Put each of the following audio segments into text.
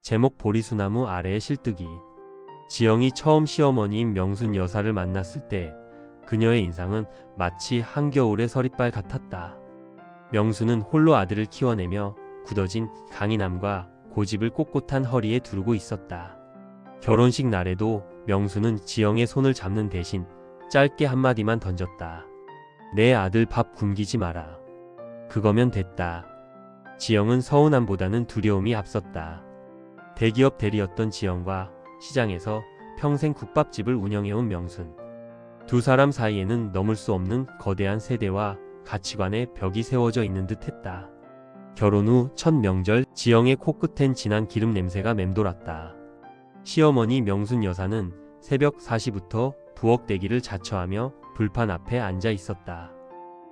제목 보리수나무 아래의 실뜨기. 지영이 처음 시어머니인 명순 여사를 만났을 때 그녀의 인상은 마치 한겨울의 서리빨 같았다. 명순은 홀로 아들을 키워내며 굳어진 강인함과 고집을 꼿꼿한 허리에 두르고 있었다. 결혼식 날에도 명순은 지영의 손을 잡는 대신 짧게 한마디만 던졌다. 내 아들 밥 굶기지 마라. 그거면 됐다. 지영은 서운함보다는 두려움이 앞섰다. 대기업 대리였던 지영과 시장에서 평생 국밥집을 운영해온 명순. 두 사람 사이에는 넘을 수 없는 거대한 세대와 가치관의 벽이 세워져 있는 듯했다. 결혼 후 첫 명절, 지영의 코끝엔 진한 기름 냄새가 맴돌았다. 시어머니 명순 여사는 새벽 4시부터 부엌대기를 자처하며 불판 앞에 앉아 있었다.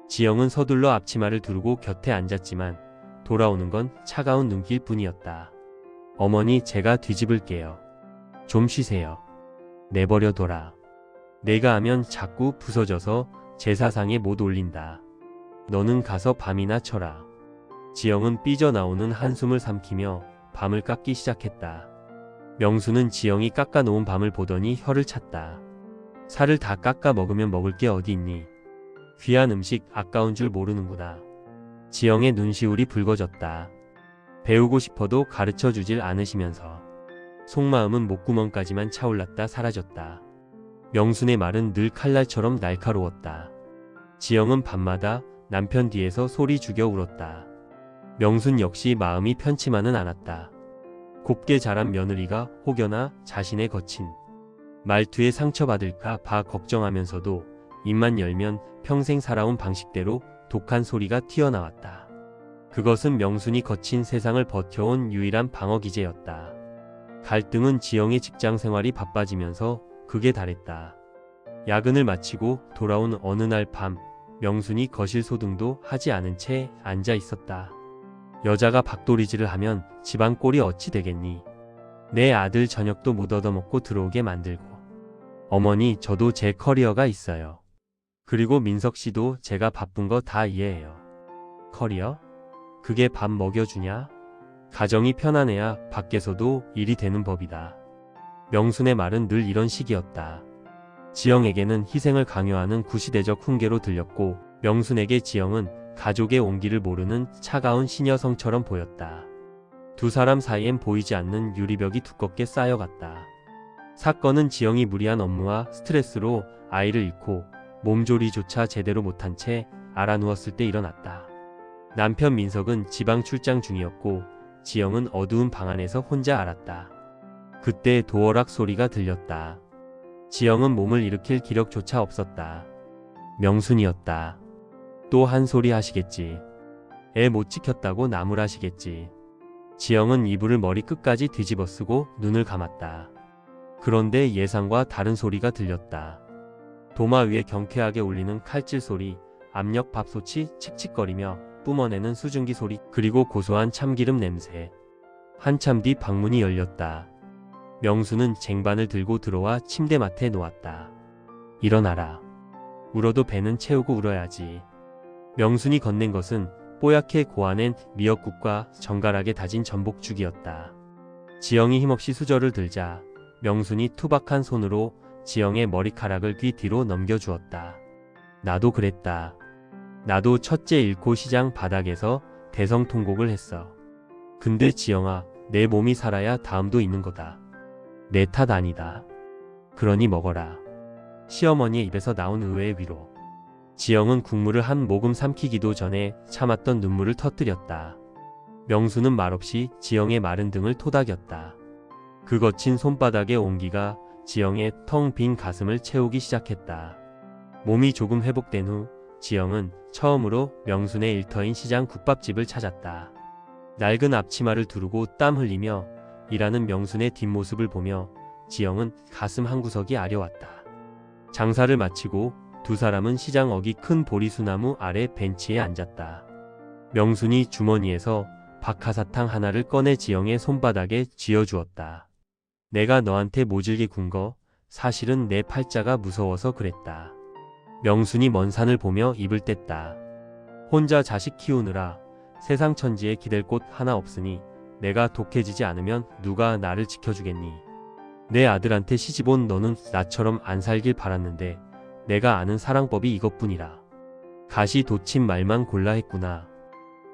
지영은 서둘러 앞치마를 두르고 곁에 앉았지만 돌아오는 건 차가운 눈길 뿐이었다. 어머니, 제가 뒤집을게요. 좀 쉬세요. 내버려둬라. 내가 하면 자꾸 부서져서 제사상에 못 올린다. 너는 가서 밤이나 쳐라. 지영은 삐져나오는 한숨을 삼키며 밤을 깎기 시작했다. 명수는 지영이 깎아놓은 밤을 보더니 혀를 찼다. 살을 다 깎아 먹으면 먹을 게 어디 있니? 귀한 음식 아까운 줄 모르는구나. 지영의 눈시울이 붉어졌다. 배우고 싶어도 가르쳐주질 않으시면서. 속마음은 목구멍까지만 차올랐다 사라졌다. 명순의 말은 늘 칼날처럼 날카로웠다. 지영은 밤마다 남편 뒤에서 소리 죽여 울었다. 명순 역시 마음이 편치만은 않았다. 곱게 자란 며느리가 혹여나 자신의 거친 말투에 상처받을까 봐 걱정하면서도 입만 열면 평생 살아온 방식대로 독한 소리가 튀어나왔다. 그것은 명순이 거친 세상을 버텨온 유일한 방어기제였다. 갈등은 지영의 직장 생활이 바빠지면서 극에 달했다. 야근을 마치고 돌아온 어느 날 밤, 명순이 거실 소등도 하지 않은 채 앉아 있었다. 여자가 박도리질을 하면 집안 꼴이 어찌 되겠니? 내 아들 저녁도 못 얻어먹고 들어오게 만들고. 어머니, 저도 제 커리어가 있어요. 그리고 민석 씨도 제가 바쁜 거 다 이해해요. 커리어? 그게 밥 먹여주냐? 가정이 편안해야 밖에서도 일이 되는 법이다. 명순의 말은 늘 이런 식이었다. 지영에게는 희생을 강요하는 구시대적 훈계로 들렸고, 명순에게 지영은 가족의 온기를 모르는 차가운 시녀성처럼 보였다. 두 사람 사이엔 보이지 않는 유리벽이 두껍게 쌓여갔다. 사건은 지영이 무리한 업무와 스트레스로 아이를 잃고 몸조리조차 제대로 못한 채 알아누웠을 때 일어났다. 남편 민석은 지방 출장 중이었고 지영은 어두운 방 안에서 혼자 앓았다. 그때 도어락 소리가 들렸다. 지영은 몸을 일으킬 기력조차 없었다. 명순이었다. 또 한 소리 하시겠지. 애 못 지켰다고 나무라시겠지. 지영은 이불을 머리 끝까지 뒤집어 쓰고 눈을 감았다. 그런데 예상과 다른 소리가 들렸다. 도마 위에 경쾌하게 울리는 칼질 소리, 압력 밥솥이 칙칙거리며 뿜어내는 수증기 소리, 그리고 고소한 참기름 냄새. 한참 뒤 방문이 열렸다. 명수는 쟁반을 들고 들어와 침대맡에 놓았다. 일어나라. 울어도 배는 채우고 울어야지. 명순이 건넨 것은 뽀얗게 고아낸 미역국과 정갈하게 다진 전복죽이었다. 지영이 힘없이 수저를 들자 명순이 투박한 손으로 지영의 머리카락을 귀 뒤로 넘겨주었다. 나도 그랬다. 나도 첫째 잃고 시장 바닥에서 대성통곡을 했어. 근데 지영아, 내 몸이 살아야 다음도 있는 거다. 내 탓 아니다. 그러니 먹어라. 시어머니의 입에서 나온 의외의 위로. 지영은 국물을 한 모금 삼키기도 전에 참았던 눈물을 터뜨렸다. 명수는 말없이 지영의 마른 등을 토닥였다. 그 거친 손바닥의 온기가 지영의 텅 빈 가슴을 채우기 시작했다. 몸이 조금 회복된 후 지영은 처음으로 명순의 일터인 시장 국밥집을 찾았다. 낡은 앞치마를 두르고 땀 흘리며 일하는 명순의 뒷모습을 보며 지영은 가슴 한구석이 아려왔다. 장사를 마치고 두 사람은 시장 어기 큰 보리수나무 아래 벤치에 앉았다. 명순이 주머니에서 박하사탕 하나를 꺼내 지영의 손바닥에 쥐어주었다. 내가 너한테 모질게 군 거 사실은 내 팔자가 무서워서 그랬다. 명순이 먼 산을 보며 입을 뗐다. 혼자 자식 키우느라 세상 천지에 기댈 곳 하나 없으니 내가 독해지지 않으면 누가 나를 지켜주겠니? 내 아들한테 시집 온 너는 나처럼 안 살길 바랐는데 내가 아는 사랑법이 이것뿐이라. 가시 돋친 말만 골라 했구나.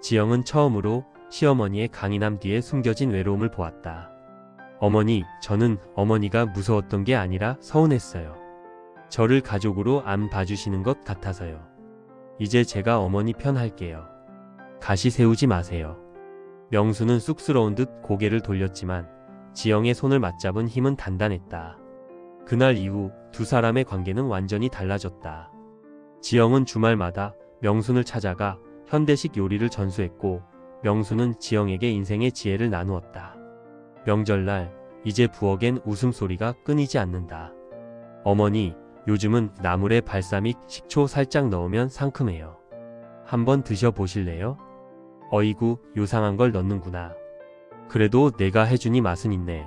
지영은 처음으로 시어머니의 강인함 뒤에 숨겨진 외로움을 보았다. 어머니, 저는 어머니가 무서웠던 게 아니라 서운했어요. 저를 가족으로 안 봐주시는 것 같아서요. 이제 제가 어머니 편 할게요. 가시 세우지 마세요. 명수는 쑥스러운 듯 고개를 돌렸지만 지영의 손을 맞잡은 힘은 단단했다. 그날 이후 두 사람의 관계는 완전히 달라졌다. 지영은 주말마다 명순을 찾아가 현대식 요리를 전수했고 명수는 지영에게 인생의 지혜를 나누었다. 명절날 이제 부엌엔 웃음소리가 끊이지 않는다. 어머니, 요즘은 나물에 발사믹, 식초 살짝 넣으면 상큼해요. 한번 드셔보실래요? 어이구, 요상한 걸 넣는구나. 그래도 내가 해주니 맛은 있네.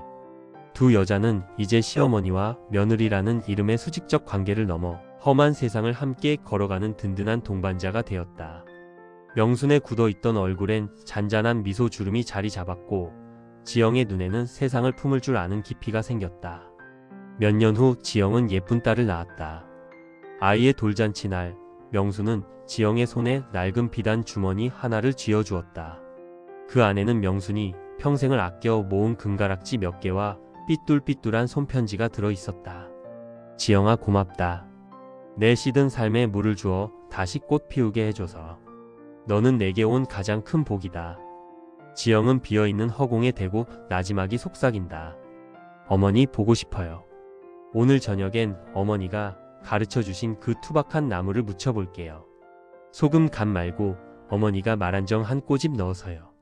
두 여자는 이제 시어머니와 며느리라는 이름의 수직적 관계를 넘어 험한 세상을 함께 걸어가는 든든한 동반자가 되었다. 명순의 굳어있던 얼굴엔 잔잔한 미소 주름이 자리 잡았고 지영의 눈에는 세상을 품을 줄 아는 깊이가 생겼다. 몇 년 후 지영은 예쁜 딸을 낳았다. 아이의 돌잔치 날 명수는 지영의 손에 낡은 비단 주머니 하나를 쥐어주었다. 그 안에는 명순이 평생을 아껴 모은 금가락지 몇 개와 삐뚤삐뚤한 손편지가 들어있었다. 지영아, 고맙다. 내 시든 삶에 물을 주어 다시 꽃 피우게 해줘서. 너는 내게 온 가장 큰 복이다. 지영은 비어있는 허공에 대고 나지막이 속삭인다. 어머니 보고 싶어요. 오늘 저녁엔 어머니가 가르쳐주신 그 투박한 나무를 묻혀볼게요. 소금 간 말고 어머니가 말한 정 한 꼬집 넣어서요.